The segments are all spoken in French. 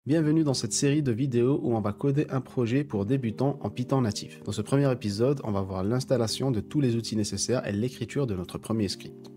Bienvenue dans cette série de vidéos où on va coder un projet pour débutants en Python natif. Dans ce premier épisode, on va voir l'installation de tous les outils nécessaires et l'écriture de notre premier script.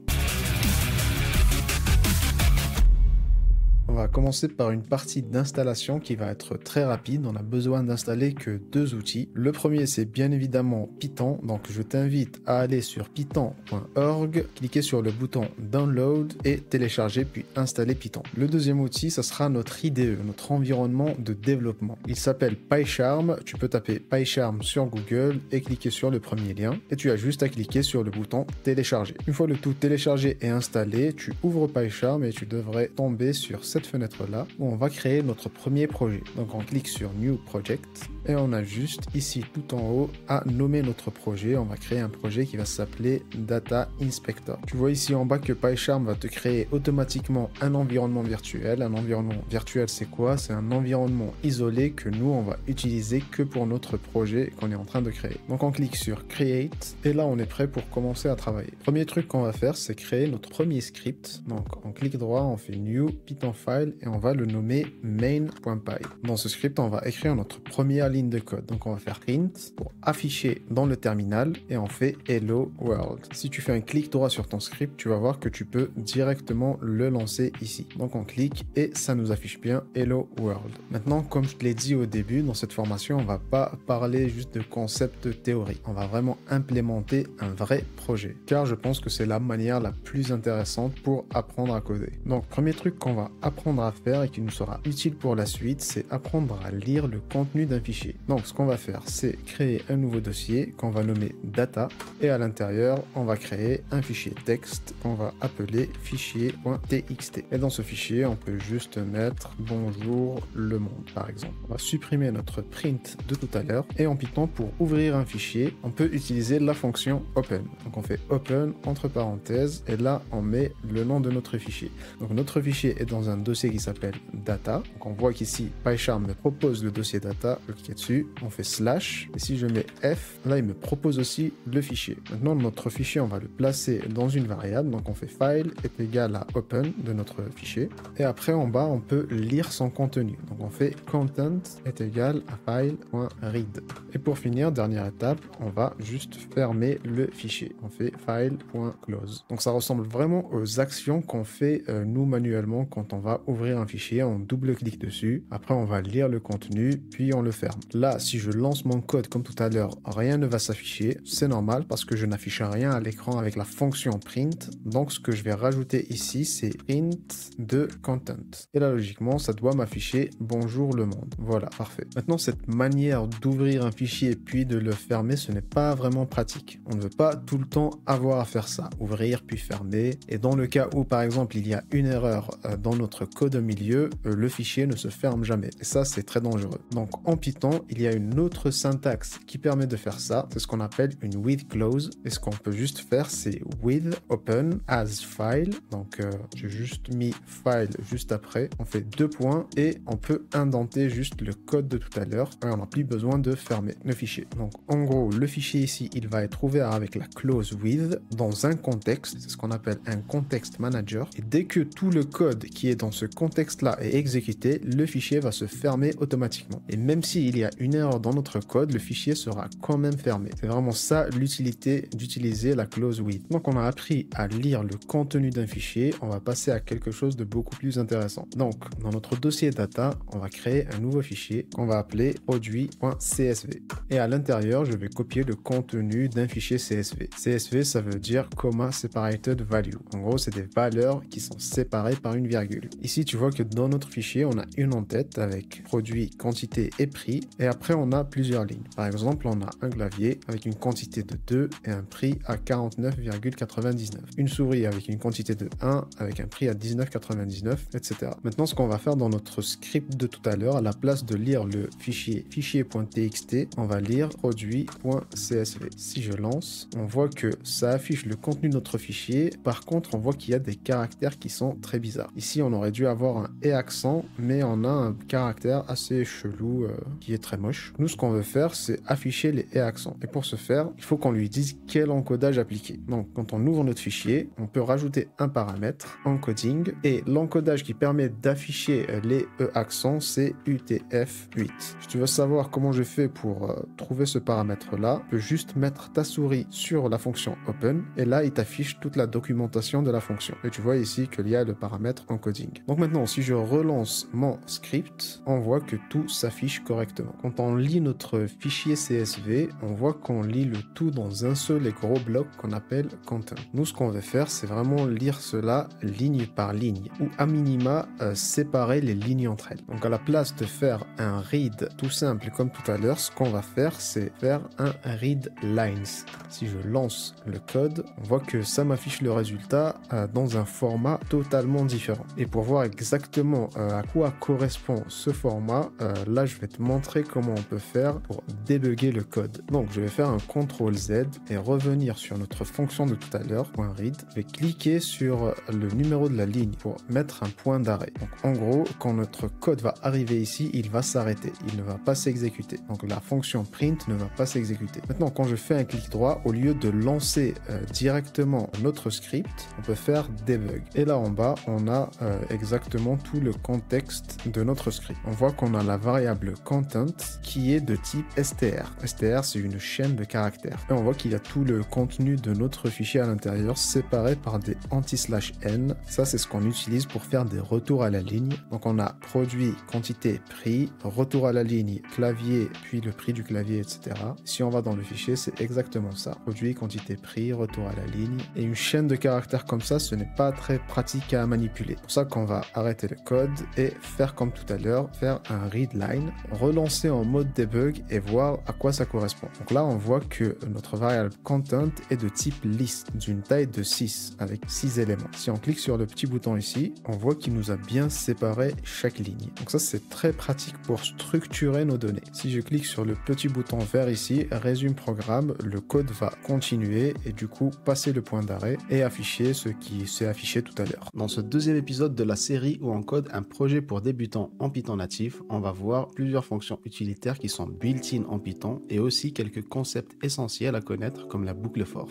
On va commencer par une partie d'installation qui va être très rapide. On a besoin d'installer que deux outils. Le premier, c'est bien évidemment Python. Donc, je t'invite à aller sur python.org, cliquer sur le bouton Download et télécharger puis installer Python. Le deuxième outil, ça sera notre IDE, notre environnement de développement. Il s'appelle PyCharm. Tu peux taper PyCharm sur Google et cliquer sur le premier lien. Et tu as juste à cliquer sur le bouton Télécharger. Une fois le tout téléchargé et installé, tu ouvres PyCharm et tu devrais tomber sur cette fenêtre là où on va créer notre premier projet. Donc on clique sur New Project et on a juste ici tout en haut à nommer notre projet. On va créer un projet qui va s'appeler Data Inspector. Tu vois ici en bas que PyCharm va te créer automatiquement un environnement virtuel. Un environnement virtuel, c'est quoi? C'est un environnement isolé que nous on va utiliser que pour notre projet qu'on est en train de créer. Donc on clique sur Create et là on est prêt pour commencer à travailler. Premier truc qu'on va faire, c'est créer notre premier script. Donc on clique droit, on fait New Python File et on va le nommer main.py. Dans ce script, on va écrire notre première ligne de code. Donc on va faire print pour afficher dans le terminal et on fait hello world. Si tu fais un clic droit sur ton script, tu vas voir que tu peux directement le lancer ici. Donc on clique et ça nous affiche bien hello world. Maintenant, comme je te l'ai dit au début, dans cette formation, on va pas parler juste de concepts théoriques. On va vraiment implémenter un vrai projet. Car je pense que c'est la manière la plus intéressante pour apprendre à coder. Donc premier truc qu'on va apprendre à faire et qui nous sera utile pour la suite, c'est apprendre à lire le contenu d'un fichier. Donc ce qu'on va faire, c'est créer un nouveau dossier qu'on va nommer data et à l'intérieur on va créer un fichier texte qu'on va appeler fichier.txt et dans ce fichier on peut juste mettre bonjour le monde par exemple. On va supprimer notre print de tout à l'heure et en Python, pour ouvrir un fichier on peut utiliser la fonction open. Donc on fait open entre parenthèses et là on met le nom de notre fichier. Donc notre fichier est dans un dossier qui s'appelle data. Donc on voit qu'ici PyCharm me propose le dossier data, je clique dessus, on fait slash et si je mets F, là il me propose aussi le fichier. Maintenant notre fichier on va le placer dans une variable, donc on fait file est égal à open de notre fichier et après en bas on peut lire son contenu. Donc on fait content est égal à file.read et pour finir, dernière étape, on va juste fermer le fichier. On fait file.close. Donc ça ressemble vraiment aux actions qu'on fait nous manuellement quand on va ouvrir un fichier, on double-clique dessus, après on va lire le contenu, puis on le ferme. Là, si je lance mon code comme tout à l'heure, rien ne va s'afficher, c'est normal parce que je n'affiche rien à l'écran avec la fonction print, donc ce que je vais rajouter ici, c'est print de content. Et là, logiquement, ça doit m'afficher bonjour le monde. Voilà, parfait. Maintenant, cette manière d'ouvrir un fichier puis de le fermer, ce n'est pas vraiment pratique. On ne veut pas tout le temps avoir à faire ça, ouvrir puis fermer, et dans le cas où, par exemple, il y a une erreur dans notre code au milieu, le fichier ne se ferme jamais. Et ça, c'est très dangereux. Donc, en Python, il y a une autre syntaxe qui permet de faire ça. C'est ce qu'on appelle une with clause. Et ce qu'on peut juste faire, c'est with open as file. Donc, j'ai juste mis file juste après. On fait deux points et on peut indenter juste le code de tout à l'heure. Et on n'a plus besoin de fermer le fichier. Donc, en gros, le fichier ici, il va être ouvert avec la clause with dans un contexte. C'est ce qu'on appelle un context manager. Et dès que tout le code qui est dans ce contexte-là est exécuté, le fichier va se fermer automatiquement. Et même s'il y a une erreur dans notre code, le fichier sera quand même fermé. C'est vraiment ça l'utilité d'utiliser la clause with. Donc on a appris à lire le contenu d'un fichier, on va passer à quelque chose de beaucoup plus intéressant. Donc dans notre dossier data, on va créer un nouveau fichier qu'on va appeler produit.csv. Et à l'intérieur, je vais copier le contenu d'un fichier CSV. CSV, ça veut dire Comma Separated Value. En gros, c'est des valeurs qui sont séparées par une virgule. Ici, tu vois que dans notre fichier, on a une en-tête avec produit, quantité et prix. Et après, on a plusieurs lignes. Par exemple, on a un clavier avec une quantité de 2 et un prix à 49,99. Une souris avec une quantité de 1 avec un prix à 19,99, etc. Maintenant, ce qu'on va faire dans notre script de tout à l'heure, à la place de lire le fichier fichier.txt, on va lire produit.csv. Si je lance, on voit que ça affiche le contenu de notre fichier. Par contre, on voit qu'il y a des caractères qui sont très bizarres. Ici, on aurait dû avoir un et accent, mais on a un caractère assez chelou qui qui est très moche. Nous, ce qu'on veut faire, c'est afficher les et accents. Et pour ce faire, il faut qu'on lui dise quel encodage appliquer. Donc, quand on ouvre notre fichier, on peut rajouter un paramètre, encoding, et l'encodage qui permet d'afficher les e accents, c'est UTF-8. Si tu veux savoir comment je fais pour trouver ce paramètre-là, tu peux juste mettre ta souris sur la fonction open, et là, il t'affiche toute la documentation de la fonction. Et tu vois ici qu'il y a le paramètre encoding. Donc maintenant, si je relance mon script, on voit que tout s'affiche correctement. Quand on lit notre fichier CSV, on voit qu'on lit le tout dans un seul et gros bloc qu'on appelle content. Nous, ce qu'on veut faire, c'est vraiment lire cela ligne par ligne, ou à minima, séparer les lignes entre elles. Donc à la place de faire un read tout simple comme tout à l'heure, ce qu'on va faire, c'est faire un read lines. Si je lance le code, on voit que ça m'affiche le résultat dans un format totalement différent. Et pour voir exactement à quoi correspond ce format, là je vais te montrer comment on peut faire pour débugger le code. Donc je vais faire un CTRL Z et revenir sur notre fonction de tout à l'heure, .read. Je vais cliquer sur le numéro de la ligne pour mettre un point d'arrêt. Donc en gros, quand notre code va arriver ici, il va s'arrêter, il ne va pas s'exécuter. Donc la fonction print ne va pas s'exécuter. Maintenant, quand je fais un clic droit, au lieu de lancer directement notre script, on peut faire debug. Et là en bas, on a exactement tout le contexte de notre script. On voit qu'on a la variable content qui est de type str. Str, c'est une chaîne de caractères. Et on voit qu'il y a tout le contenu de notre fichier à l'intérieur séparé par des anti/n. Ça, c'est ce qu'on utilise pour faire des retours à la ligne. Donc on a produit, quantité, prix, retour à la ligne, clavier, puis le prix du clavier, etc. Si on va dans le fichier, c'est exactement ça. Produit, quantité, prix, retour à la ligne. Et une chaîne de caractères comme ça, ce n'est pas très pratique à manipuler. C'est pour ça qu'on va arrêter le code et faire comme tout à l'heure, faire un readline, relancer en mode debug et voir à quoi ça correspond. Donc là, on voit que notre variable content est de type list, d'une taille de 6, avec 6 éléments. Si on clique sur le petit bouton ici, on voit qu'il nous a bien séparé chaque ligne. Donc ça, c'est très pratique pour structurer nos données. Si je clique sur le petit bouton vert ici, résume programme, le code va continuer et du coup passer le point d'arrêt et afficher ce qui s'est affiché tout à l'heure. Dans ce deuxième épisode de la série où on code un projet pour débutants en Python natif, on va voir plusieurs fonctions utilitaires qui sont built-in en Python et aussi quelques concepts essentiels à connaître comme la boucle for.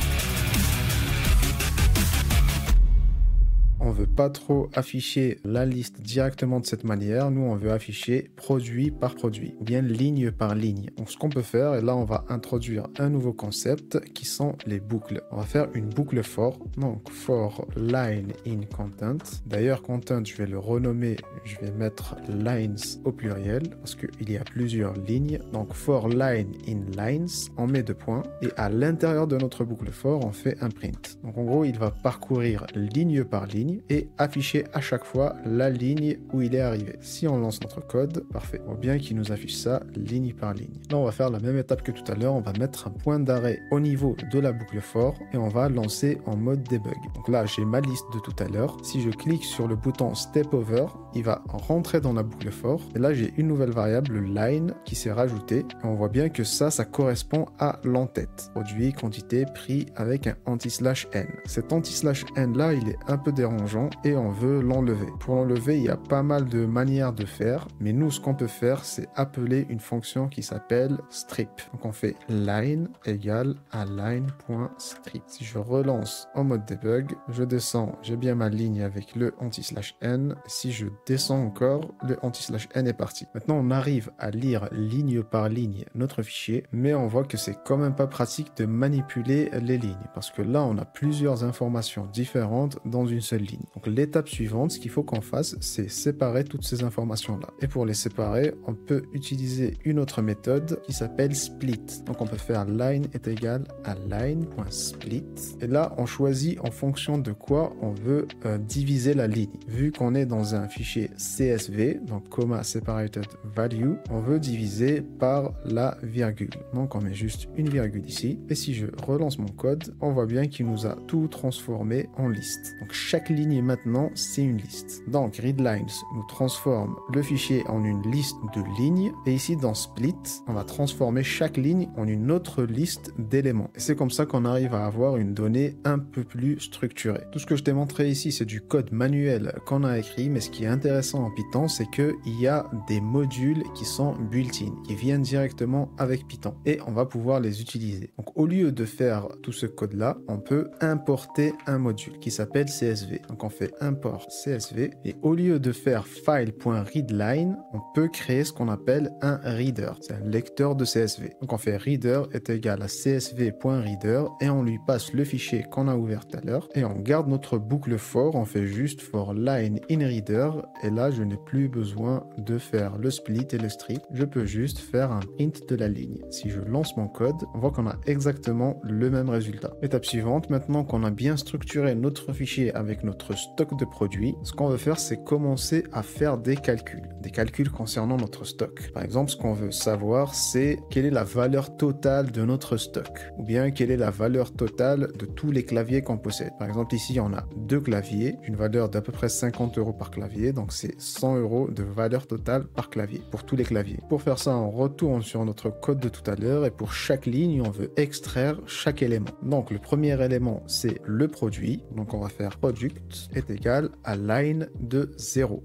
On veut pas trop afficher la liste directement de cette manière. Nous, on veut afficher produit par produit ou bien ligne par ligne. Donc, ce qu'on peut faire, et là, on va introduire un nouveau concept qui sont les boucles. On va faire une boucle for. Donc, for line in content. D'ailleurs, content, je vais le renommer. Je vais mettre lines au pluriel parce qu'il y a plusieurs lignes. Donc, for line in lines, on met 2 points. Et à l'intérieur de notre boucle for, on fait un print. Donc, en gros, il va parcourir ligne par ligne et afficher à chaque fois la ligne où il est arrivé. Si on lance notre code, parfait. On voit bien qu'il nous affiche ça ligne par ligne. Là, on va faire la même étape que tout à l'heure. On va mettre un point d'arrêt au niveau de la boucle for et on va lancer en mode debug. Donc là, j'ai ma liste de tout à l'heure. Si je clique sur le bouton step over, il va rentrer dans la boucle for. Et là, j'ai une nouvelle variable, le line, qui s'est rajoutée. Et on voit bien que ça correspond à l'entête. Produit, quantité, prix avec un anti/n. Cet anti/n là, il est un peu dérangeant et on veut l'enlever. Pour l'enlever, il y a pas mal de manières de faire, mais nous, ce qu'on peut faire, c'est appeler une fonction qui s'appelle strip. Donc on fait line égale à line.strip. Si je relance en mode debug, je descends, j'ai bien ma ligne avec le anti/n. Si je descends encore, le anti/n est parti. Maintenant, on arrive à lire ligne par ligne notre fichier, mais on voit que c'est quand même pas pratique de manipuler les lignes, parce que là, on a plusieurs informations différentes dans une seule ligne. Donc l'étape suivante, ce qu'il faut qu'on fasse, c'est séparer toutes ces informations-là. Et pour les séparer, on peut utiliser une autre méthode qui s'appelle split. Donc on peut faire line est égal à line.split. Et là, on choisit en fonction de quoi on veut diviser la ligne. Vu qu'on est dans un fichier CSV, donc comma separated value, on veut diviser par la virgule. Donc on met juste une virgule ici. Et si je relance mon code, on voit bien qu'il nous a tout transformé en liste. Donc chaque ligne ligne maintenant, c'est une liste. Donc readlines nous transforme le fichier en une liste de lignes. Et ici dans split, on va transformer chaque ligne en une autre liste d'éléments. Et c'est comme ça qu'on arrive à avoir une donnée un peu plus structurée. Tout ce que je t'ai montré ici, c'est du code manuel qu'on a écrit, mais ce qui est intéressant en Python, c'est qu'il y a des modules qui sont built-in, qui viennent directement avec Python. Et on va pouvoir les utiliser. Donc au lieu de faire tout ce code-là, on peut importer un module qui s'appelle CSV. Donc on fait import CSV et au lieu de faire file.readline, on peut créer ce qu'on appelle un reader. C'est un lecteur de CSV. Donc on fait reader est égal à csv.reader et on lui passe le fichier qu'on a ouvert tout à l'heure et on garde notre boucle for, on fait juste for line in reader et là je n'ai plus besoin de faire le split et le strip, je peux juste faire un print de la ligne. Si je lance mon code, on voit qu'on a exactement le même résultat. Étape suivante, maintenant qu'on a bien structuré notre fichier avec notre stock de produits, ce qu'on veut faire c'est commencer à faire des calculs concernant notre stock. Par exemple, ce qu'on veut savoir c'est quelle est la valeur totale de notre stock ou bien quelle est la valeur totale de tous les claviers qu'on possède. Par exemple ici on a 2 claviers, une valeur d'à peu près 50 € par clavier, donc c'est 100 € de valeur totale par clavier pour tous les claviers. Pour faire ça, on retourne sur notre code de tout à l'heure et pour chaque ligne on veut extraire chaque élément. Donc le premier élément c'est le produit, donc on va faire product est égal à line de 0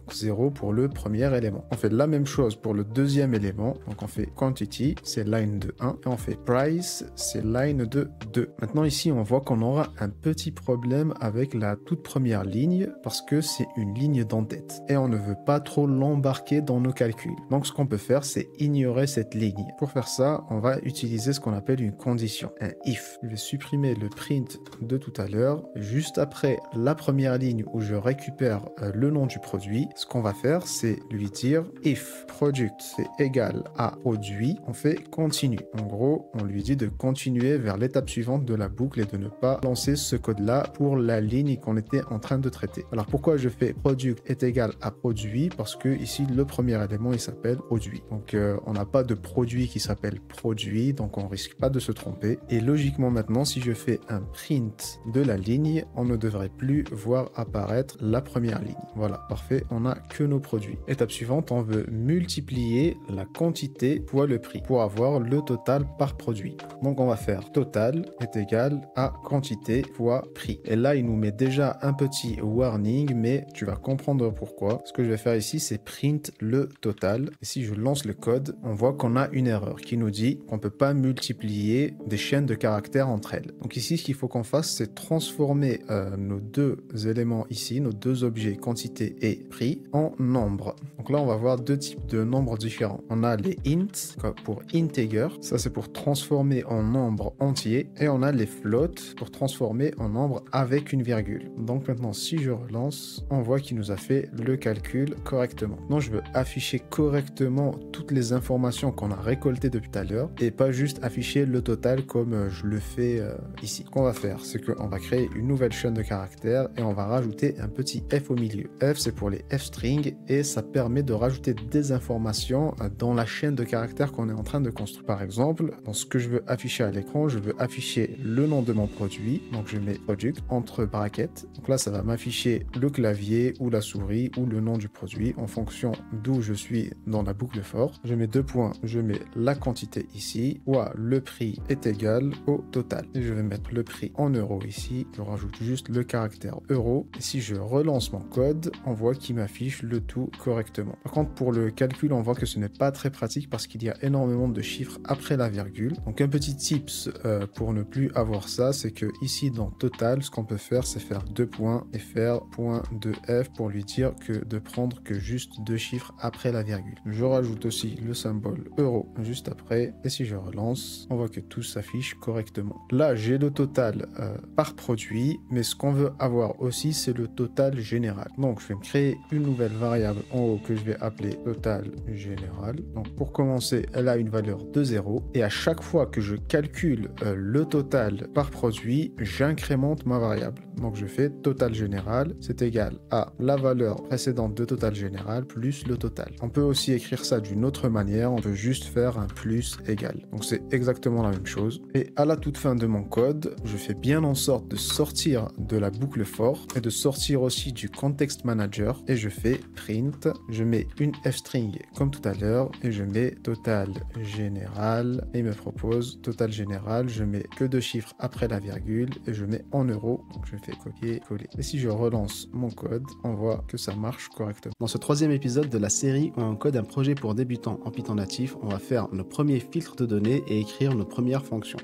pour le premier élément. On fait la même chose pour le deuxième élément, donc on fait quantity c'est line de 1 et on fait price c'est line de 2. Maintenant ici on voit qu'on aura un petit problème avec la toute première ligne parce que c'est une ligne d'en-tête et on ne veut pas trop l'embarquer dans nos calculs. Donc ce qu'on peut faire c'est ignorer cette ligne. Pour faire ça on va utiliser ce qu'on appelle une condition, un if. Je vais supprimer le print de tout à l'heure. Juste après la première ligne où je récupère le nom du produit, ce qu'on va faire c'est lui dire if product c'est égal à produit, on fait continue. En gros on lui dit de continuer vers l'étape suivante de la boucle et de ne pas lancer ce code là pour la ligne qu'on était en train de traiter. Alors pourquoi je fais product est égal à produit? Parce que ici le premier élément il s'appelle produit, donc on n'a pas de produit qui s'appelle produit, donc on risque pas de se tromper. Et logiquement maintenant si je fais un print de la ligne, on ne devrait plus voir apparaître la première ligne. Voilà, parfait, on a que nos produits. Étape suivante, on veut multiplier la quantité fois le prix pour avoir le total par produit. Donc on va faire total est égal à quantité fois prix. Et là il nous met déjà un petit warning, mais tu vas comprendre pourquoi. Ce que je vais faire ici c'est print le total. Et si je lance le code, on voit qu'on a une erreur qui nous dit qu'on ne peut pas multiplier des chaînes de caractères entre elles. Donc ici ce qu'il faut qu'on fasse c'est transformer nos deux éléments ici, nos deux objets quantité et prix en nombres. Donc là on va voir deux types de nombres différents. On a les int pour integer, ça c'est pour transformer en nombre entier, et on a les float pour transformer en nombre avec une virgule. Donc maintenant si je relance, on voit qu'il nous a fait le calcul correctement. Donc je veux afficher correctement toutes les informations qu'on a récoltées depuis tout à l'heure et pas juste afficher le total comme je le fais ici. Ce qu'on va faire c'est qu'on va créer une nouvelle chaîne de caractères et on va rajouter un petit f au milieu. F c'est pour les f-strings et ça permet de rajouter des informations dans la chaîne de caractères qu'on est en train de construire. Par exemple, dans ce que je veux afficher à l'écran, je veux afficher le nom de mon produit, donc je mets product entre brackets. Donc là ça va m'afficher le clavier ou la souris ou le nom du produit en fonction d'où je suis dans la boucle for. Je mets deux points, je mets la quantité ici, soit le prix est égal au total. Et je vais mettre le prix en euros ici, je rajoute juste le caractère euro. Et si je relance mon code, on voit qu'il m'affiche le tout correctement. Par contre pour le calcul, on voit que ce n'est pas très pratique parce qu'il y a énormément de chiffres après la virgule. Donc un petit tips pour ne plus avoir ça, c'est que ici dans total, ce qu'on peut faire, c'est faire deux points et faire .2f pour lui dire que de prendre que juste deux chiffres après la virgule. Je rajoute aussi le symbole euro juste après et si je relance, on voit que tout s'affiche correctement. Là, j'ai le total par produit, mais ce qu'on veut avoir aussi, c'est le total général. Donc, je vais me créer une nouvelle variable en haut que je vais appeler total général. Donc, pour commencer, elle a une valeur de 0 et à chaque fois que je calcule le total par produit, j'incrémente ma variable. Donc je fais total général, c'est égal à la valeur précédente de total général plus le total. On peut aussi écrire ça d'une autre manière, on peut juste faire un plus égal. Donc c'est exactement la même chose. Et à la toute fin de mon code, je fais bien en sorte de sortir de la boucle for et de sortir aussi du context manager et je fais print, je mets une f-string comme tout à l'heure et je mets total général et il me propose total général, je mets que 2 chiffres après la virgule et je mets en euros, donc je fais copier, coller. Et si je relance mon code, on voit que ça marche correctement. Dans ce troisième épisode de la série où on code un projet pour débutants en Python natif, on va faire nos premiers filtres de données et écrire nos premières fonctions.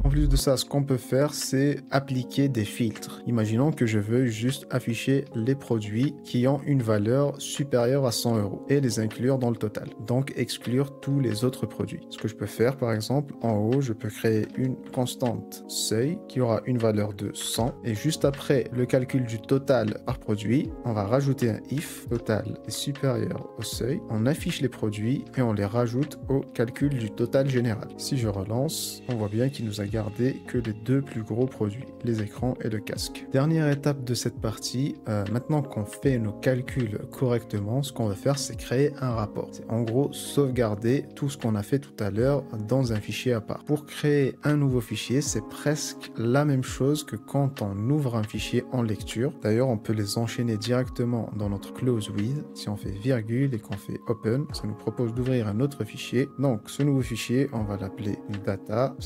En plus de ça, ce qu'on peut faire, c'est appliquer des filtres. Imaginons que je veux juste afficher les produits qui ont une valeur supérieure à 100 € et les inclure dans le total. Donc, exclure tous les autres produits. Ce que je peux faire, par exemple, en haut, je peux créer une constante seuil qui aura une valeur de 100 et juste après le calcul du total par produit, on va rajouter un if total est supérieur au seuil. On affiche les produits et on les rajoute au calcul du total général. Si je relance, on voit bien qu'il nous a gardé que les deux plus gros produits, les écrans et le casque. Dernière étape de cette partie, maintenant qu'on fait nos calculs correctement, ce qu'on va faire, c'est créer un rapport. C'est en gros sauvegarder tout ce qu'on a fait tout à l'heure dans un fichier à part. Pour créer un nouveau fichier, c'est presque la même chose que quand on ouvre un fichier en lecture. D'ailleurs, on peut les enchaîner directement dans notre close with. Si on fait virgule et qu'on fait open, ça nous propose d'ouvrir un autre fichier. Donc, ce nouveau fichier, on va l'appeler data/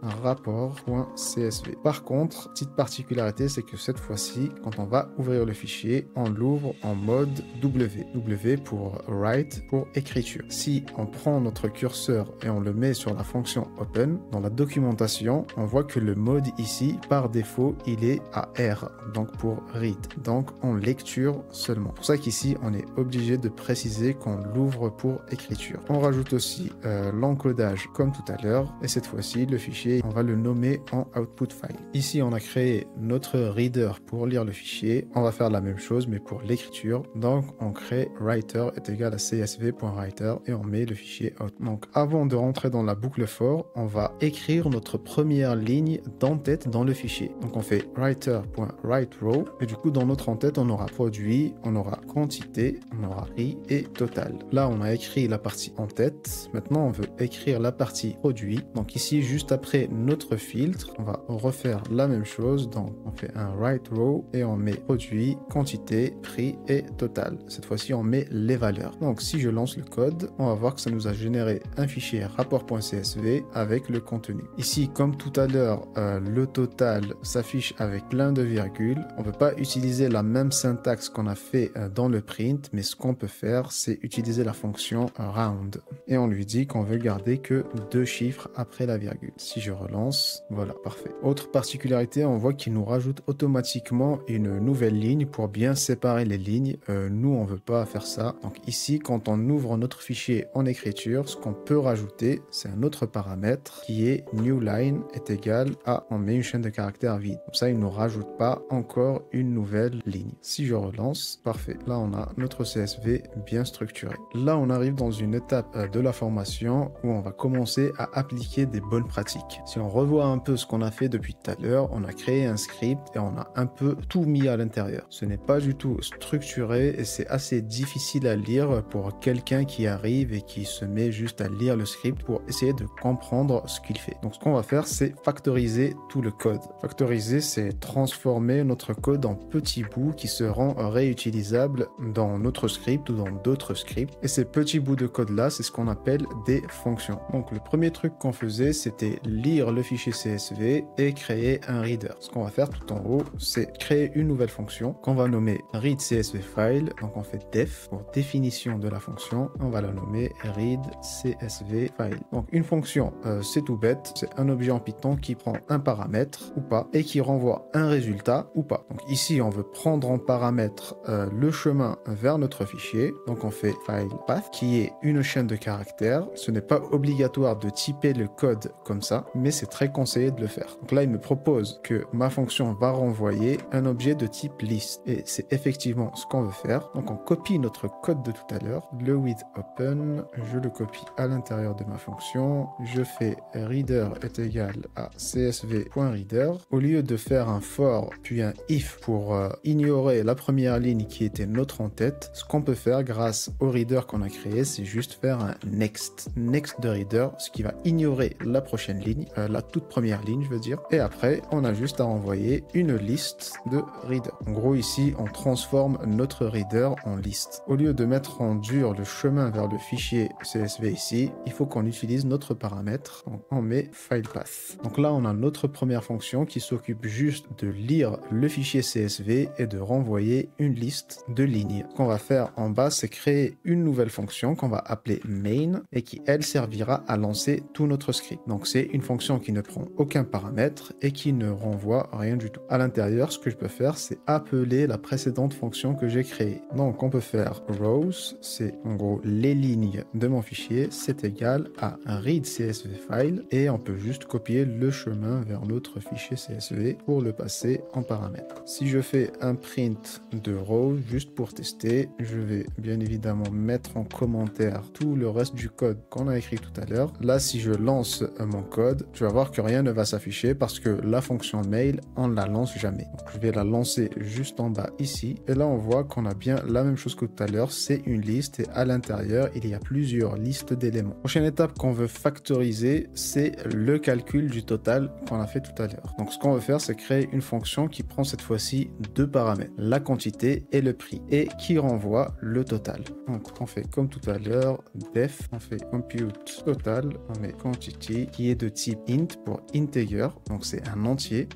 rapport.csv. Par contre, petite particularité, c'est que cette fois-ci, quand on va ouvrir le fichier, on l'ouvre en mode W. W pour write, pour écriture. Si on prend notre curseur et on le met sur la fonction open, dans la documentation, on voit que le mode ici, par défaut, il est à R, donc pour read, donc en lecture seulement. C'est pour ça qu'ici, on est obligé de préciser qu'on l'ouvre pour écriture. On rajoute aussi l'encodage comme tout à l'heure, et cette fois-ci, le fichier, on va le nommer en output file. Ici, on a créé notre reader pour lire le fichier. On va faire la même chose, mais pour l'écriture. Donc, on crée writer est égal à csv.writer et on met le fichier out. Donc, avant de rentrer dans la boucle for, on va écrire notre première ligne d'entête dans le fichier. Donc, on fait writer.writeRow et du coup, dans notre entête, on aura produit, on aura quantité, on aura prix et total. Là, on a écrit la partie entête. Maintenant, on veut écrire la partie produit. Donc, ici, juste après notre filtre, on va refaire la même chose. Donc, on fait un writeRow et on met produit, quantité, prix et total. Cette fois-ci, on met les valeurs. Donc, si je lance le code, on va voir que ça nous a généré un fichier rapport.csv avec le contenu. Ici, comme tout à l'heure, le total s'affiche avec plein de virgules. On ne peut pas utiliser la même syntaxe qu'on a fait dans le print, mais ce qu'on peut faire, c'est utiliser la fonction round. Et on lui dit qu'on veut garder que 2 chiffres après la virgule. Si je relance, voilà, parfait. Autre particularité, on voit qu'il nous rajoute automatiquement une nouvelle ligne pour bien séparer les lignes. Nous, on veut pas faire ça. Donc ici, quand on ouvre notre fichier en écriture, ce qu'on peut rajouter, c'est un autre paramètre qui est newLine est égal à, on met une chaîne de caractères vide. Comme ça, il ne rajoute pas encore une nouvelle ligne. Si je relance, parfait. Là, on a notre CSV bien structuré. Là, on arrive dans une étape de la formation où on va commencer à appliquer des bonnes pratiques. Si on revoit un peu ce qu'on a fait depuis tout à l'heure, on a créé un script et on a un peu tout mis à l'intérieur. Ce n'est pas du tout structuré et c'est assez difficile à lire pour quelqu'un qui arrive et qui se met juste à lire le script pour essayer de comprendre ce qu'il fait. Donc ce qu'on va faire, c'est factoriser tout le code. Factoriser, c'est transformer notre code en petits bouts qui seront réutilisables dans notre script ou dans d'autres scripts. Et ces petits bouts de code là, c'est ce qu'on appelle des fonctions. Donc le premier truc qu'on faisait, c'était lire le fichier CSV et créer un reader. Ce qu'on va faire tout en haut, c'est créer une nouvelle fonction qu'on va nommer read CSV file. Donc on fait def pour définition de la fonction. On va la nommer read CSV file. Donc une fonction, c'est tout bête. C'est un objet en Python qui prend un paramètre ou pas et qui renvoie un résultat ou pas. Donc ici, on veut prendre en paramètre le chemin vers notre fichier. Donc on fait file path qui est une chaîne de caractères. Ce n'est pas obligatoire de typer le code comme ça, mais mais c'est très conseillé de le faire. Donc là, il me propose que ma fonction va renvoyer un objet de type list. Et c'est effectivement ce qu'on veut faire. Donc on copie notre code de tout à l'heure, le with open, je le copie à l'intérieur de ma fonction, je fais reader est égal à csv.reader. Au lieu de faire un for puis un if pour ignorer la première ligne qui était notre en-tête, ce qu'on peut faire grâce au reader qu'on a créé, c'est juste faire un next de reader, ce qui va ignorer la prochaine ligne, la toute première ligne je veux dire, et après on a juste à renvoyer une liste de reader. En gros ici on transforme notre reader en liste. Au lieu de mettre en dur le chemin vers le fichier CSV ici, il faut qu'on utilise notre paramètre, donc on met filepath. Donc là on a notre première fonction qui s'occupe juste de lire le fichier CSV et de renvoyer une liste de lignes. Ce qu'on va faire en bas, c'est créer une nouvelle fonction qu'on va appeler main et qui elle servira à lancer tout notre script. Donc c'est une fonction qui ne prend aucun paramètre et qui ne renvoie rien du tout. À l'intérieur, ce que je peux faire, c'est appeler la précédente fonction que j'ai créée. Donc on peut faire rows, c'est en gros les lignes de mon fichier, c'est égal à un read CSV file et on peut juste copier le chemin vers notre fichier CSV pour le passer en paramètre. Si je fais un print de row juste pour tester, je vais bien évidemment mettre en commentaire tout le reste du code qu'on a écrit tout à l'heure. Là, si je lance mon code, tu vas voir que rien ne va s'afficher parce que la fonction mail, on ne la lance jamais. Donc, je vais la lancer juste en bas ici. Et là, on voit qu'on a bien la même chose que tout à l'heure. C'est une liste et à l'intérieur, il y a plusieurs listes d'éléments. Prochaine étape qu'on veut factoriser, c'est le calcul du total qu'on a fait tout à l'heure. Donc, ce qu'on veut faire, c'est créer une fonction qui prend cette fois-ci deux paramètres, la quantité et le prix, et qui renvoie le total. Donc, on fait comme tout à l'heure, def, on fait compute total, on met quantity qui est de type int pour integer, donc c'est un entier.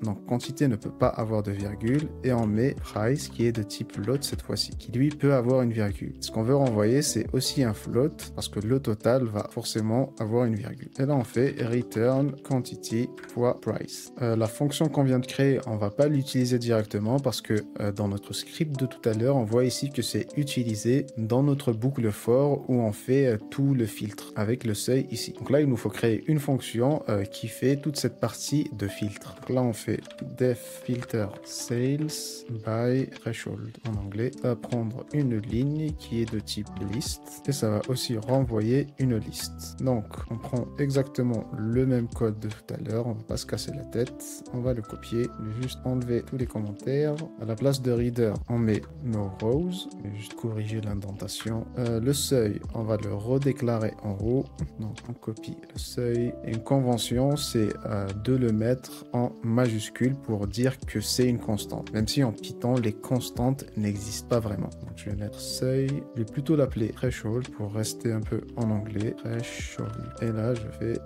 Donc, quantité ne peut pas avoir de virgule, et on met price qui est de type float cette fois-ci, qui lui peut avoir une virgule. Ce qu'on veut renvoyer, c'est aussi un float parce que le total va forcément avoir une virgule. Et là, on fait return quantity fois price. La fonction qu'on vient de créer, on va pas l'utiliser directement parce que dans notre script de tout à l'heure, on voit ici que c'est utilisé dans notre boucle for où on fait tout le filtre avec le seuil ici. Donc là, il nous faut créer une fonction qui fait toute cette partie de filtre. Donc là, on fait def filter sales by threshold en anglais. Ça va prendre une ligne qui est de type list et ça va aussi renvoyer une liste. Donc, on prend exactement le même code de tout à l'heure. On va pas se casser la tête. On va le copier, juste enlever tous les commentaires. À la place de reader, on met nos rows. Je vais juste corriger l'indentation. Le seuil, on va le redéclarer en haut. Donc, on copie le seuil. Et une convention, c'est de le mettre en majuscule pour dire que c'est une constante. Même si en Python, les constantes n'existent pas vraiment. Donc, je vais mettre seuil. Je vais plutôt l'appeler threshold pour rester un peu en anglais. Threshold. Et là,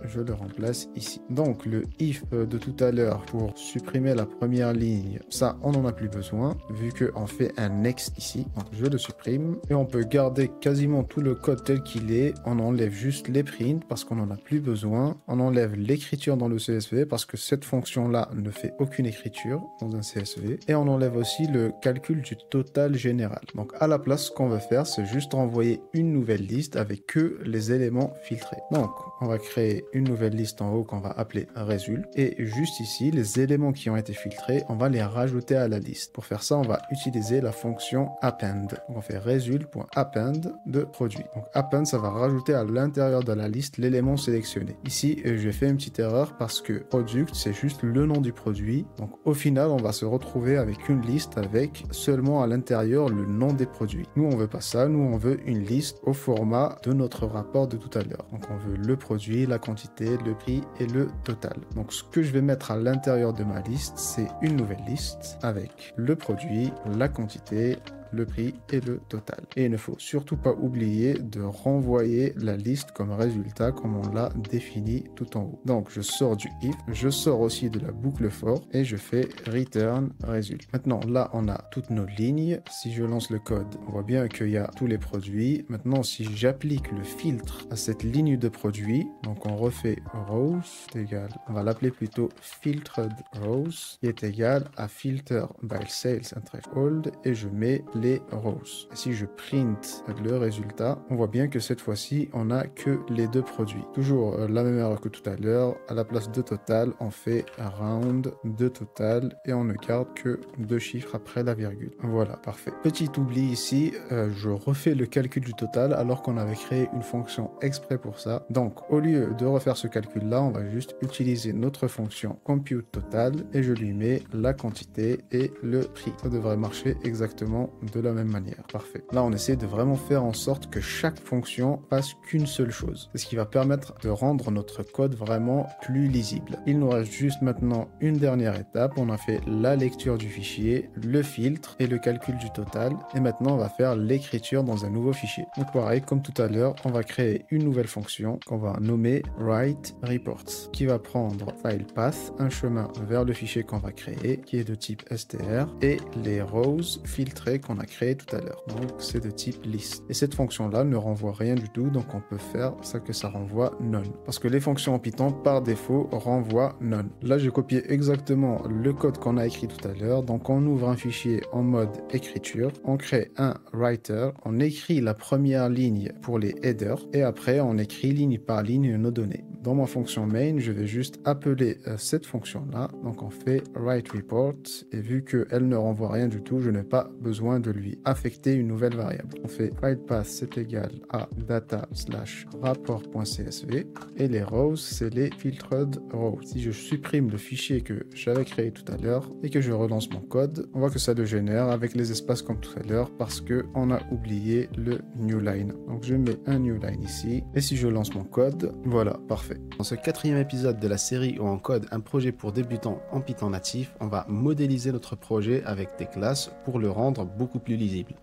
je le remplace ici. Donc, le if de tout à l'heure pour supprimer la première ligne, ça, on n'en a plus besoin vu qu'on fait un next ici. Donc, je le supprime et on peut garder quasiment tout le code tel qu'il est. On enlève juste les prints parce qu'on n'en a plus besoin. On enlève l'écriture dans le CSV parce que cette fonction-là ne fait aucune écriture dans un CSV. Et on enlève aussi le calcul du total général. Donc, à la place, ce qu'on va faire, c'est juste renvoyer une nouvelle liste avec que les éléments filtrés. Donc, on va créer une nouvelle liste en haut qu'on va appeler result. Et juste ici, les éléments qui ont été filtrés, on va les rajouter à la liste. Pour faire ça, on va utiliser la fonction append. Donc, on fait result.append de produit. Donc, append, ça va rajouter à l'intérieur de la liste l'élément sélectionné. Ici, j'ai fait une petite erreur parce que product, c'est juste le nom du produit. Donc, au final, on va se retrouver avec une liste avec seulement à l'intérieur le nom des produits. Nous, on veut pas ça. Nous, on veut une liste au format de notre rapport de tout à l'heure. Donc, on veut le produit, la quantité, le prix et le total. Donc, ce que je vais mettre à l'intérieur de ma liste, c'est une nouvelle liste avec le produit, la quantité, le prix et le total. Et il ne faut surtout pas oublier de renvoyer la liste comme résultat comme on l'a défini tout en haut. Donc je sors du if, je sors aussi de la boucle for et je fais return result. Maintenant là on a toutes nos lignes. Si je lance le code, on voit bien qu'il y a tous les produits. Maintenant si j'applique le filtre à cette ligne de produits, donc on refait rows égal, on va l'appeler plutôt filtered rows qui est égal à filter by sales and threshold et je mets les rows. Et si je print le résultat, on voit bien que cette fois-ci, on n'a que les deux produits. Toujours la même erreur que tout à l'heure. À la place de total, on fait round de total et on ne garde que deux chiffres après la virgule. Voilà, parfait. Petit oubli ici, je refais le calcul du total alors qu'on avait créé une fonction exprès pour ça. Donc, au lieu de refaire ce calcul-là, on va juste utiliser notre fonction compute total et je lui mets la quantité et le prix. Ça devrait marcher exactement de la même manière. Parfait. Là, on essaie de vraiment faire en sorte que chaque fonction fasse qu'une seule chose. C'est ce qui va permettre de rendre notre code vraiment plus lisible. Il nous reste juste maintenant une dernière étape. On a fait la lecture du fichier, le filtre et le calcul du total. Et maintenant, on va faire l'écriture dans un nouveau fichier. Donc pareil, comme tout à l'heure, on va créer une nouvelle fonction qu'on va nommer writeReports, qui va prendre file path, un chemin vers le fichier qu'on va créer, qui est de type str, et les rows filtrés qu'on a créé tout à l'heure. Donc c'est de type list. Et cette fonction-là ne renvoie rien du tout, donc on peut faire ça que ça renvoie none. Parce que les fonctions en Python, par défaut, renvoient none. Là, j'ai copié exactement le code qu'on a écrit tout à l'heure. Donc on ouvre un fichier en mode écriture, on crée un writer, on écrit la première ligne pour les headers, et après on écrit ligne par ligne nos données. Dans ma fonction main, je vais juste appeler cette fonction-là. Donc on fait writeReport, et vu qu'elle ne renvoie rien du tout, je n'ai pas besoin de lui affecter une nouvelle variable. On fait filePath, c'est égal à data/rapport.csv, et les rows, c'est les filtered rows. Si je supprime le fichier que j'avais créé tout à l'heure et que je relance mon code, on voit que ça le génère avec les espaces comme tout à l'heure parce qu'on a oublié le new line. Donc je mets un new line ici, et si je lance mon code, voilà, parfait. Dans ce 4e épisode de la série où on code un projet pour débutants en Python natif, on va modéliser notre projet avec des classes pour le rendre beaucoup plus lisible.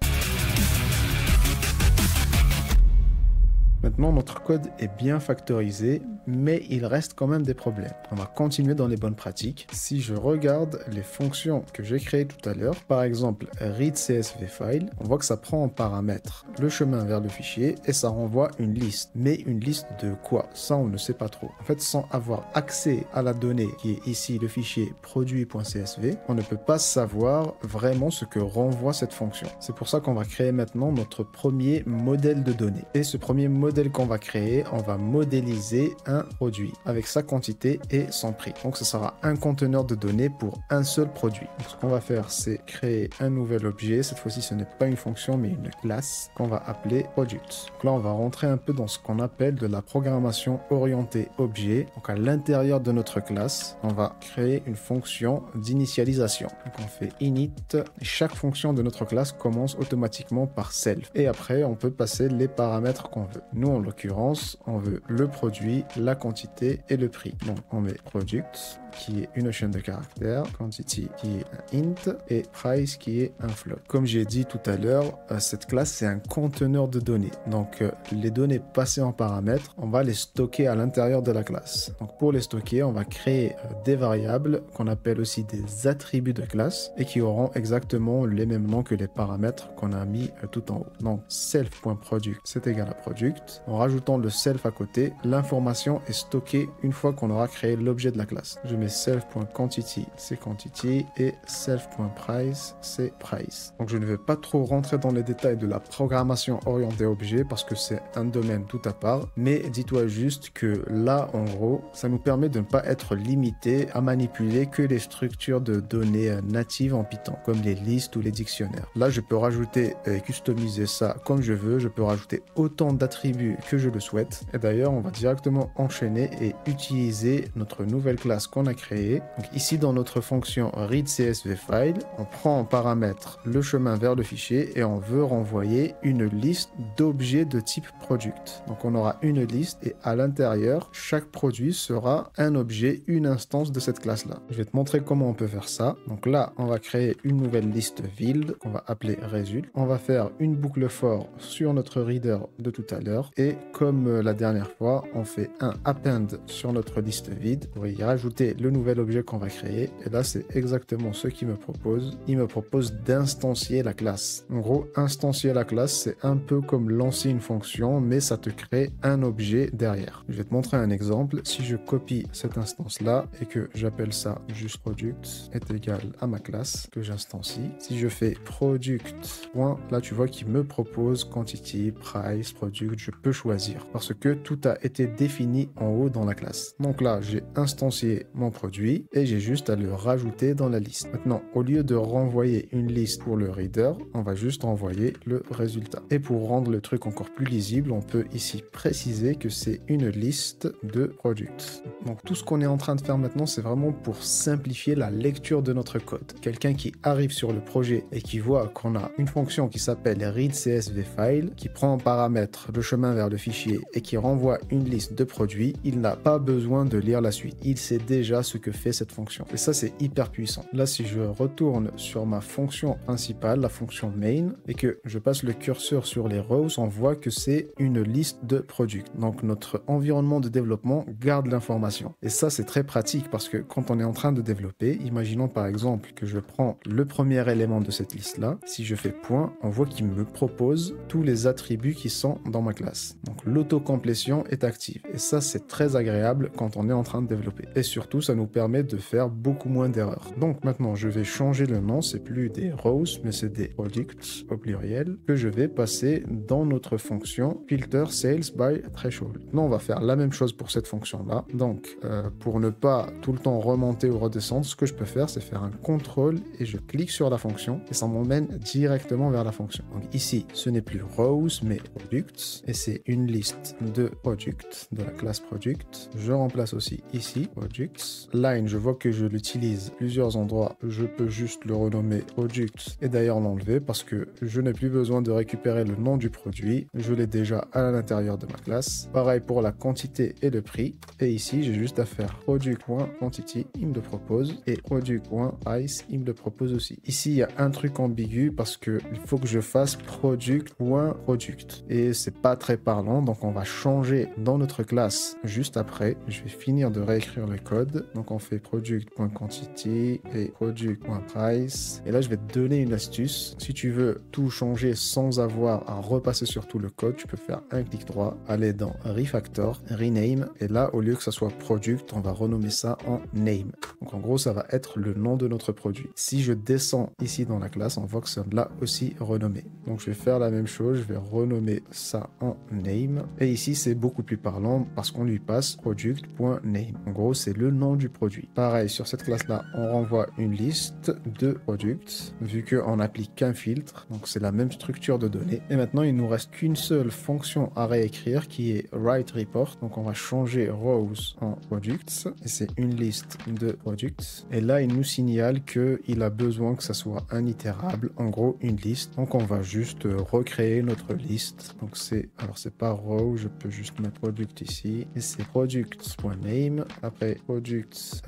Maintenant, notre code est bien factorisé, mais il reste quand même des problèmes. On va continuer dans les bonnes pratiques. Si je regarde les fonctions que j'ai créées tout à l'heure, par exemple readCSVFile, on voit que ça prend en paramètre le chemin vers le fichier et ça renvoie une liste. Mais une liste de quoi? Ça, on ne sait pas trop. En fait, sans avoir accès à la donnée qui est ici le fichier produit.csv, on ne peut pas savoir vraiment ce que renvoie cette fonction. C'est pour ça qu'on va créer maintenant notre premier modèle de données. Et ce premier modèle qu'on va créer, on va modéliser un produit avec sa quantité et son prix. Donc ce sera un conteneur de données pour un seul produit. Donc, ce qu'on va faire, c'est créer un nouvel objet. Cette fois-ci, ce n'est pas une fonction mais une classe qu'on va appeler product. Donc là, on va rentrer un peu dans ce qu'on appelle de la programmation orientée objet. Donc à l'intérieur de notre classe, on va créer une fonction d'initialisation. Donc on fait init. Chaque fonction de notre classe commence automatiquement par self. Et après, on peut passer les paramètres qu'on veut. Nous, en l'occurrence, on veut le produit, la quantité et le prix. Donc, on met product, qui est une chaîne de caractères, quantity, qui est un int, et price, qui est un float. Comme j'ai dit tout à l'heure, cette classe, c'est un conteneur de données. Donc, les données passées en paramètres, on va les stocker à l'intérieur de la classe. Donc, pour les stocker, on va créer des variables qu'on appelle aussi des attributs de classe et qui auront exactement les mêmes noms que les paramètres qu'on a mis tout en haut. Donc, self.product, c'est égal à product. En rajoutant le self à côté, l'information est stockée une fois qu'on aura créé l'objet de la classe. Je mets self.quantity, c'est quantity, et self.price, c'est price. Donc je ne vais pas trop rentrer dans les détails de la programmation orientée objet parce que c'est un domaine tout à part, mais dis-toi juste que là, en gros, ça nous permet de ne pas être limité à manipuler que les structures de données natives en Python, comme les listes ou les dictionnaires. Là, je peux rajouter et customiser ça comme je veux, je peux rajouter autant d'attributs que je le souhaite. Et d'ailleurs, on va directement enchaîner et utiliser notre nouvelle classe qu'on a créée. Donc ici, dans notre fonction readCSVFile, on prend en paramètre le chemin vers le fichier et on veut renvoyer une liste d'objets de type product. Donc on aura une liste et à l'intérieur, chaque produit sera un objet, une instance de cette classe-là. Je vais te montrer comment on peut faire ça. Donc là, on va créer une nouvelle liste vide qu'on va appeler result. On va faire une boucle for sur notre reader de tout à l'heure. Et comme la dernière fois, on fait un append sur notre liste vide pour y rajouter le nouvel objet qu'on va créer. Et là, c'est exactement ce qu'il me propose. Il me propose d'instancier la classe. En gros, instancier la classe, c'est un peu comme lancer une fonction, mais ça te crée un objet derrière. Je vais te montrer un exemple. Si je copie cette instance-là et que j'appelle ça juste product est égal à ma classe que j'instancie. Si je fais product, là, tu vois qu'il me propose quantity, price, product, je peux choisir parce que tout a été défini en haut dans la classe. Donc là, j'ai instancié mon produit et j'ai juste à le rajouter dans la liste. Maintenant, au lieu de renvoyer une liste pour le reader, on va juste renvoyer le résultat. Et pour rendre le truc encore plus lisible, on peut ici préciser que c'est une liste de products. Donc tout ce qu'on est en train de faire maintenant, c'est vraiment pour simplifier la lecture de notre code. Quelqu'un qui arrive sur le projet et qui voit qu'on a une fonction qui s'appelle readCSVFile, qui prend en paramètre le chemin vers le fichier et qui renvoie une liste de produits, il n'a pas besoin de lire la suite. Il sait déjà ce que fait cette fonction. Et ça, c'est hyper puissant. Là, si je retourne sur ma fonction principale, la fonction main, et que je passe le curseur sur les rows, on voit que c'est une liste de produits. Donc, notre environnement de développement garde l'information. Et ça, c'est très pratique parce que quand on est en train de développer, imaginons par exemple que je prends le premier élément de cette liste-là. Si je fais point, on voit qu'il me propose tous les attributs qui sont dans ma classe. Donc, l'autocomplétion est active. Et ça, c'est très agréable quand on est en train de développer. Et surtout, ça nous permet de faire beaucoup moins d'erreurs. Donc, maintenant, je vais changer le nom. C'est plus des rows, mais c'est des products au pluriel que je vais passer dans notre fonction filter sales by threshold. Là, on va faire la même chose pour cette fonction-là. Donc, pour ne pas tout le temps remonter ou redescendre, ce que je peux faire, c'est faire un contrôle et je clique sur la fonction et ça m'emmène directement vers la fonction. Donc ici, ce n'est plus rows, mais products et c'est une liste de products de la classe product. Je remplace aussi ici products. Line, je vois que je l'utilise plusieurs endroits. Je peux juste le renommer product et d'ailleurs l'enlever parce que je n'ai plus besoin de récupérer le nom du produit. Je l'ai déjà à l'intérieur de ma classe. Pareil pour la quantité et le prix. Et ici, j'ai juste à faire product.quantity, il me le propose, et product.price, il me le propose aussi. Ici, il y a un truc ambigu parce que il faut que je fasse product.product. Et c'est pas très parlant, donc on va changer dans notre classe juste après. Je vais finir de réécrire le code. Donc on fait product.quantity et product.price. Et là, je vais te donner une astuce. Si tu veux tout changer sans avoir à repasser sur tout le code, tu peux faire un clic droit, aller dans Refactor, Rename, et là, au lieu que ça soit Product, on va renommer ça en Name. Donc en gros, ça va être le nom de notre produit. Si je descends ici dans la classe, on voit que ça l'a aussi renommé. Donc je vais faire la même chose, je vais renommer ça en Name. Et ici, c'est beaucoup plus parlant parce qu'on lui passe Product.name. En gros, c'est le nom du produit. Pareil, sur cette classe-là, on renvoie une liste de products, vu qu'on applique qu'un filtre. Donc c'est la même structure de données. Et maintenant, il nous reste qu'une seule fonction à réécrire qui est writeReport. Donc on va changer rows en products et c'est une liste de products. Et là, il nous signale qu'il a besoin que ça soit un itérable, en gros une liste. Donc on va juste recréer notre liste. Donc alors c'est pas row, je peux juste mettre product ici et c'est products.name. Après products,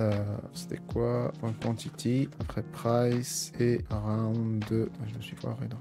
c'était quoi? .quantity. Après price et around. Je me suis foiré là.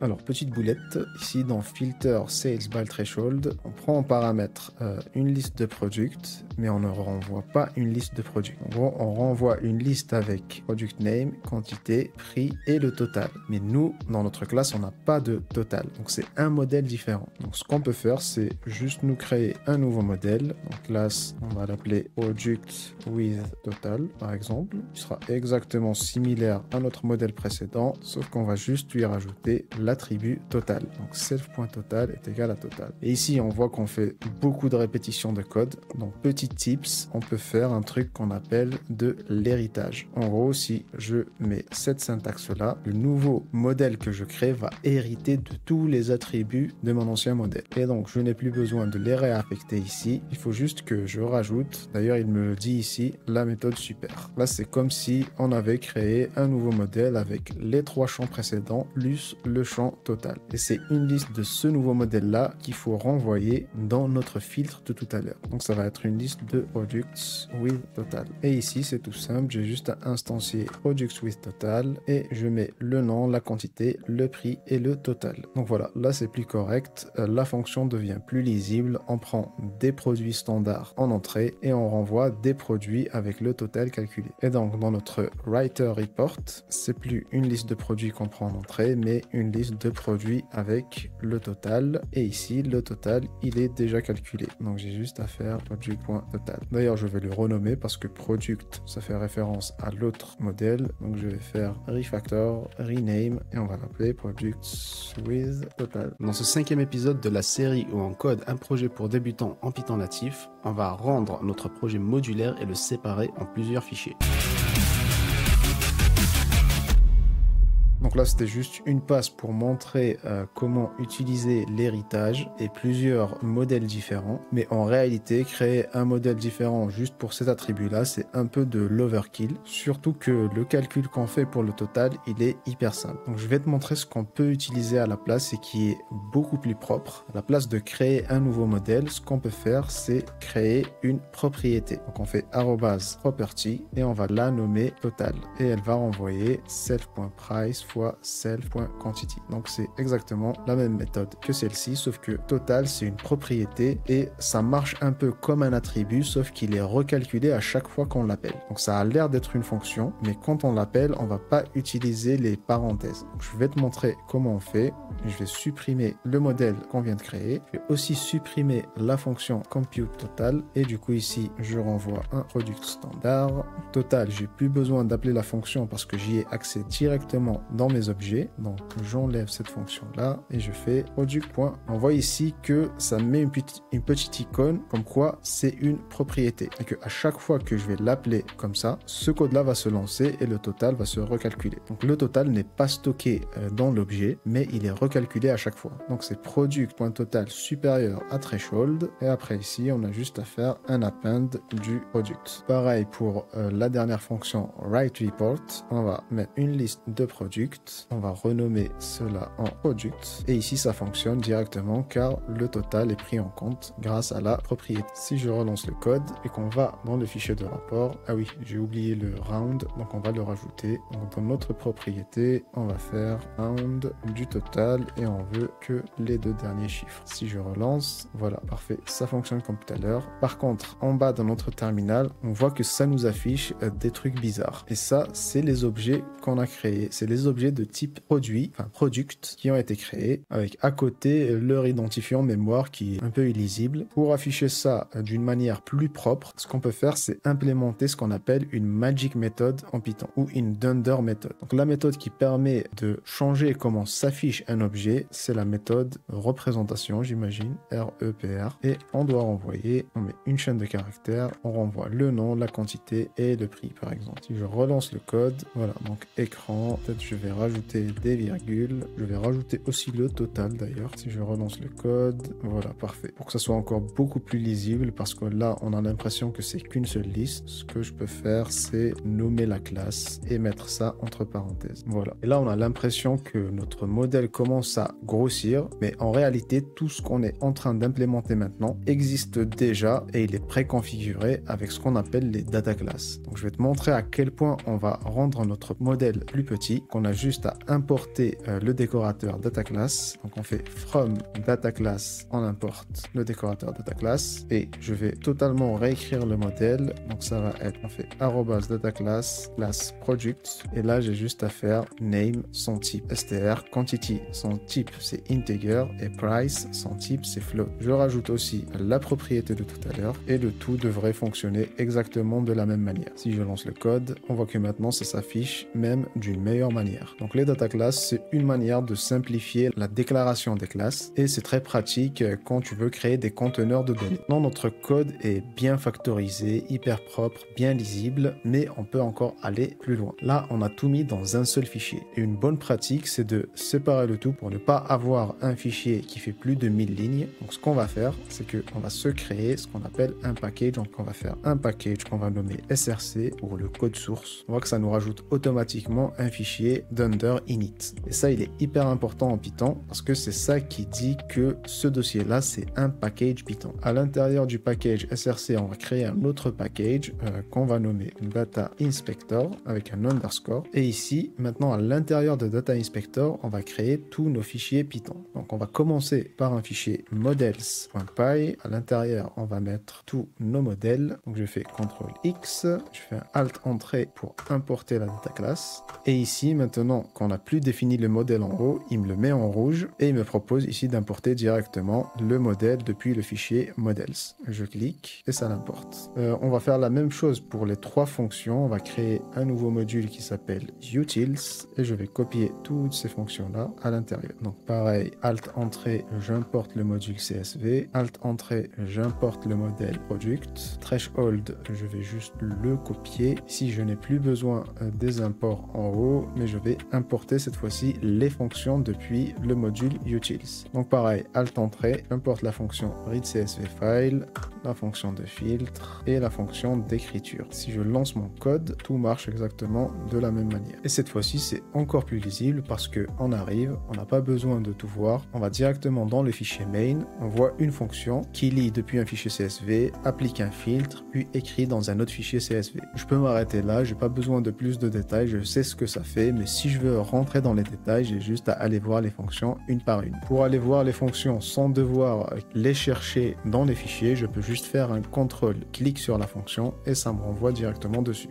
Alors petite boulette ici dans filter sales by threshold, on prend en paramètre une liste de products, mais on ne renvoie pas une liste de produits. En gros, on renvoie une liste avec product name, quantité, prix et le total. Mais nous, dans notre classe, on n'a pas de total. Donc c'est un modèle différent. Donc ce qu'on peut faire, c'est juste nous créer un nouveau modèle. Donc classe, on va l'appeler product with total, par exemple. Il sera exactement similaire à notre modèle précédent, sauf qu'on va juste lui rajouter l'attribut total. Donc self.total est égal à total. Et ici, on voit qu'on fait beaucoup de répétitions de code. Donc petit tips, on peut faire un truc qu'on appelle de l'héritage. En gros, si je mets cette syntaxe-là, le nouveau modèle que je crée va hériter de tous les attributs de mon ancien modèle. Et donc, je n'ai plus besoin de les réaffecter ici. Il faut juste que je rajoute, d'ailleurs, il me le dit ici, la méthode super. Là, c'est comme si on avait créé un nouveau modèle avec les 3 champs précédents plus le champ champ total. Et c'est une liste de ce nouveau modèle-là qu'il faut renvoyer dans notre filtre de tout à l'heure. Donc ça va être une liste de products with total. Et ici, c'est tout simple, j'ai juste à instancier products with total et je mets le nom, la quantité, le prix et le total. Donc voilà, là c'est plus correct. La fonction devient plus lisible. On prend des produits standards en entrée et on renvoie des produits avec le total calculé. Et donc dans notre writer report, c'est plus une liste de produits qu'on prend en entrée, mais une liste de produits avec le total. Et ici, le total, il est déjà calculé. Donc j'ai juste à faire product.total. D'ailleurs, je vais le renommer parce que product, ça fait référence à l'autre modèle. Donc je vais faire refactor, rename et on va l'appeler products with total. Dans ce 5e épisode de la série où on code un projet pour débutants en Python natif, on va rendre notre projet modulaire et le séparer en plusieurs fichiers. Donc là, c'était juste une passe pour montrer comment utiliser l'héritage et plusieurs modèles différents. Mais en réalité, créer un modèle différent juste pour cet attribut-là, c'est un peu de l'overkill. Surtout que le calcul qu'on fait pour le total, il est hyper simple. Donc je vais te montrer ce qu'on peut utiliser à la place et qui est beaucoup plus propre. À la place de créer un nouveau modèle, ce qu'on peut faire, c'est créer une propriété. Donc on fait @property et on va la nommer total. Et elle va renvoyer self.price fois self.quantity. Donc c'est exactement la même méthode que celle-ci, sauf que total c'est une propriété et ça marche un peu comme un attribut, sauf qu'il est recalculé à chaque fois qu'on l'appelle. Donc ça a l'air d'être une fonction, mais quand on l'appelle, on va pas utiliser les parenthèses. Donc, je vais te montrer comment on fait. Je vais supprimer le modèle qu'on vient de créer. Je vais aussi supprimer la fonction compute total et du coup ici je renvoie un product standard. Total, j'ai plus besoin d'appeler la fonction parce que j'y ai accès directement dans mes objets. Donc j'enlève cette fonction là et je fais product. On voit ici que ça met une petite icône comme quoi c'est une propriété et que à chaque fois que je vais l'appeler comme ça, ce code là va se lancer et le total va se recalculer. Donc le total n'est pas stocké dans l'objet, mais il est recalculé à chaque fois. Donc c'est product.total supérieur à threshold et après ici on a juste à faire un append du product. Pareil pour la dernière fonction write report, on va mettre une liste de produits. On va renommer cela en product et ici ça fonctionne directement car le total est pris en compte grâce à la propriété. Si je relance le code et qu'on va dans le fichier de rapport, ah oui, j'ai oublié le round, donc on va le rajouter. Donc dans notre propriété, on va faire round du total et on veut que les deux derniers chiffres. Si je relance, voilà, parfait, ça fonctionne comme tout à l'heure. Par contre, en bas dans notre terminal, on voit que ça nous affiche des trucs bizarres. Et ça, c'est les objets qu'on a créés. C'est les objets de type produit, enfin product, qui ont été créés avec à côté leur identifiant mémoire qui est un peu illisible. Pour afficher ça d'une manière plus propre, ce qu'on peut faire, c'est implémenter ce qu'on appelle une magic méthode en Python ou une dunder méthode. Donc la méthode qui permet de changer comment s'affiche un objet, c'est la méthode représentation, j'imagine, REPR, et on doit renvoyer, on met une chaîne de caractères, on renvoie le nom, la quantité et le prix par exemple. Si je relance le code, voilà, donc écran, peut-être je vais rajouter des virgules, je vais rajouter aussi le total d'ailleurs. Si je relance le code, voilà, parfait. Pour que ça soit encore beaucoup plus lisible, parce que là on a l'impression que c'est qu'une seule liste, ce que je peux faire c'est nommer la classe et mettre ça entre parenthèses. Voilà. Et là on a l'impression que notre modèle commence à grossir, mais en réalité tout ce qu'on est en train d'implémenter maintenant existe déjà et il est préconfiguré avec ce qu'on appelle les data classes. Donc je vais te montrer à quel point on va rendre notre modèle plus petit, qu'on a juste à importer le décorateur data class. Donc on fait from data class, on importe le décorateur data class et je vais totalement réécrire le modèle. Donc ça va être, on fait @data class product et là j'ai juste à faire name, son type str, quantity, son type c'est integer et price, son type c'est float. Je rajoute aussi la propriété de tout à l'heure et le tout devrait fonctionner exactement de la même manière. Si je lance le code, on voit que maintenant ça s'affiche même d'une meilleure manière. Donc les data classes, c'est une manière de simplifier la déclaration des classes et c'est très pratique quand tu veux créer des conteneurs de données. Non, notre code est bien factorisé, hyper propre, bien lisible, mais on peut encore aller plus loin. Là, on a tout mis dans un seul fichier. Et une bonne pratique, c'est de séparer le tout pour ne pas avoir un fichier qui fait plus de 1000 lignes. Donc ce qu'on va faire, c'est qu'on va se créer ce qu'on appelle un package. Donc on va faire un package qu'on va nommer src pour le code source. On voit que ça nous rajoute automatiquement un fichier d'un init. Et ça, il est hyper important en Python parce que c'est ça qui dit que ce dossier-là, c'est un package Python. À l'intérieur du package src, on va créer un autre package qu'on va nommer Data Inspector avec un underscore. Et ici, maintenant, à l'intérieur de Data Inspector, on va créer tous nos fichiers Python. Donc, on va commencer par un fichier models.py. À l'intérieur, on va mettre tous nos modèles. Donc, je fais CTRL-X, je fais un Alt-Entrée pour importer la data class. Et ici, maintenant qu'on a plus défini le modèle en haut, il me le met en rouge et il me propose ici d'importer directement le modèle depuis le fichier models. Je clique et ça l'importe. On va faire la même chose pour les trois fonctions. On va créer un nouveau module qui s'appelle utils et je vais copier toutes ces fonctions-là à l'intérieur. Donc pareil, Alt-Entrée, j'importe le module CSV. Alt-Entrée, j'importe le modèle product. Threshold, je vais juste le copier. Si je n'ai plus besoin des imports en haut, mais je vais importer cette fois-ci les fonctions depuis le module utils. Donc pareil, Alt-Entrée, j'importe la fonction readCSV file, la fonction de filtre et la fonction d'écriture. Si je lance mon code, tout marche exactement de la même manière. Et cette fois-ci, c'est encore plus lisible parce que on arrive, on n'a pas besoin de tout voir, on va directement dans le fichier main, on voit une fonction qui lit depuis un fichier CSV, applique un filtre, puis écrit dans un autre fichier CSV. Je peux m'arrêter là, j'ai pas besoin de plus de détails, je sais ce que ça fait, mais si je veux rentrer dans les détails, j'ai juste à aller voir les fonctions une par une. Pour aller voir les fonctions sans devoir les chercher dans les fichiers, je peux juste faire un CTRL-clic sur la fonction et ça me renvoie directement dessus.